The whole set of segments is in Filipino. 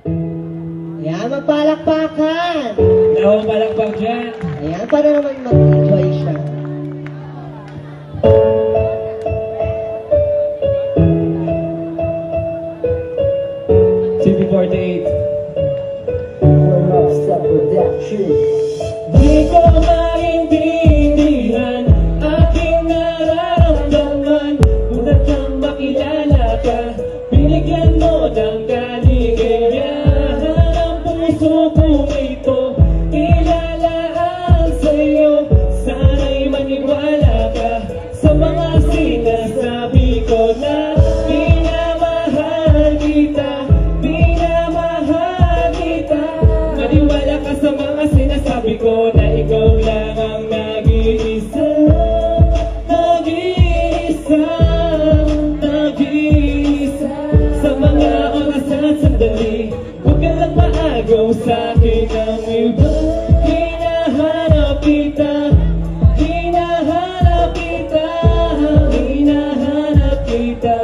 Ayan, magpalakpakan. Wala akong palakpak dyan. Ayan, para naman mag-enjoy siya. CP48. Rockstar Production. Di ko maintindihan aking nararamdaman. Una kang makilala ka, binigyan mo ng kaligayahan. Ang puso kong ito ilalaan sa'yo. Sana'y maniwala ka sa mga sinasabi ko na minamahal kita, minamahal kita. Maniwala ka sa mga sinasabi ko na ikaw lang ang nag-iisa, nag-iisa, nag-iisa. Sa mga oras at sandali, huwag ka lang maagaw sa'kin ang iba. Hinahanap kita, hinahanap kita, hinahanap kita,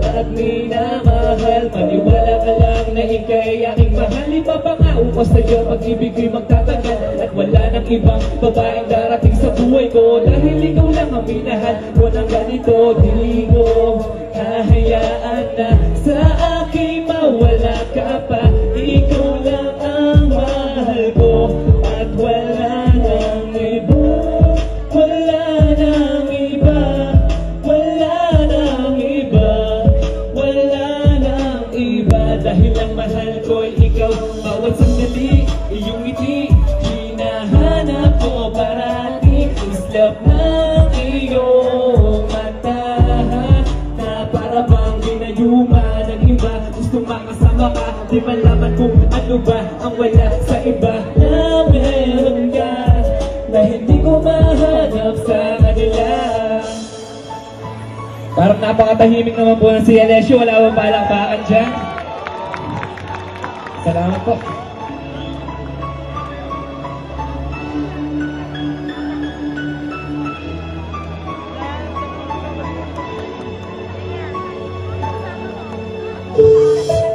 at minamahal. Maniwala ka lang na ika'y aking mahal. Ipapangako ko sa'yo, pag-ibig ko'y magtatagal, at wala nang ibang babaeng darating sa buhay ko. Dahil ikaw lang ang minahal ko ng ganito. Di ko hahayaan na sa aking mawala ka pa. Ikaw lang ang mahal ko, at wala nang iba, wala nang iba, wala nang iba, wala nang iba. Dahil ang mahal ko'y ikaw, bawat sandali, iyong ngiti, hinahanap ko parati. Islap ng iyong mata, na para bang ginayuma ng iba. Gusto makasama ka, di malaman kung ano ba ang wala sa iba. Na meron ka, na hindi ko mahanap sa kanila. Parang napakatahimik naman po ng si Alessio. Wala bang palakpakan dyan? Salamat po.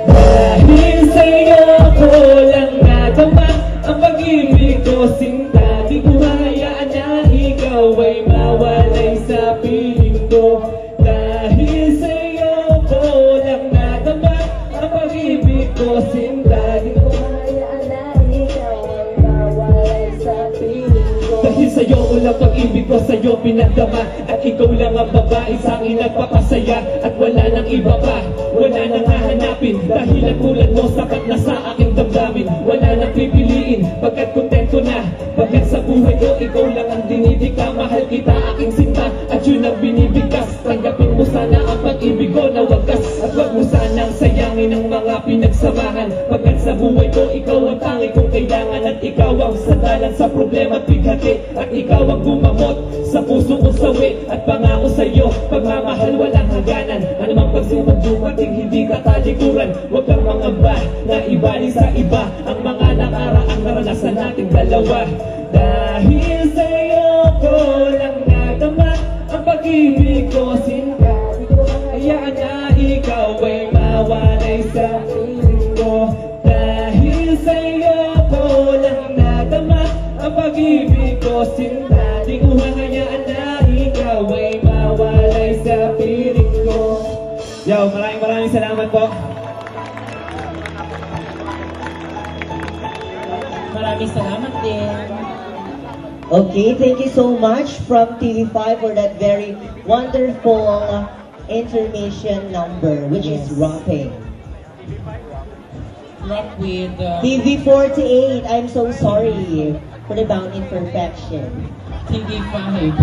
Dahil sa'yo ko lang nadama ang pag-ibig ko, sinta. Di ko hayaan na ikaw ay mawalay sa piling ko. Dahil sa'yo ko lang nadama ang pag-ibig ko, sinta. Di ko hayaan na ikaw ay mawalay sa piling ko. Dahil sa'yo ko lang pag-ibig ko, sa'yo pinagdama, at ikaw lang ang babae sa'kin nagpapasaya. At wala nang iba pa, wala nang hahanapin, dahil ang tulad mo sapat na sa aking damdamin. Wala nang pipiliin, pagkat kontento na, pagkat sa buhay ko ikaw lang ang dinidika. Mahal kita aking sinta, at yun ang binibigkas. Tanggapin mo sana ang pag-ibig ko na wagas, at wag mo sanang sayangin ang mga pinagsamahan. Pagkat sa buhay ko ikaw ang tangi kong kailangan, at ikaw ang sandalan sa problema at bighati, at ikaw ang gumamot sa puso kong sawi. At pangako sa'yo, pagmamahal walang hangganan. Anumang pagsubok dumating, hindi ka talikuran. Huwag kang mangamba na ibalik sa iba ang mga nakaraang naranasan nating dalawa. Dahil sa'yo ko lang nadama ang pag-ibig ko, sinta. Di ko hayaan na ikaw ay mawalay sa piling ko. Dahil sa'yo ko lang nadama ang pag-ibig ko, sinta. Di ko hayaan na ikaw ay mawalay sa piling ko. Yo, maraming salamat po. Maraming salamat din. Okay, thank you so much from TV5 for that very wonderful information number, which is rapping. Rock with TV48, I'm so sorry for the bound imperfection. TV5.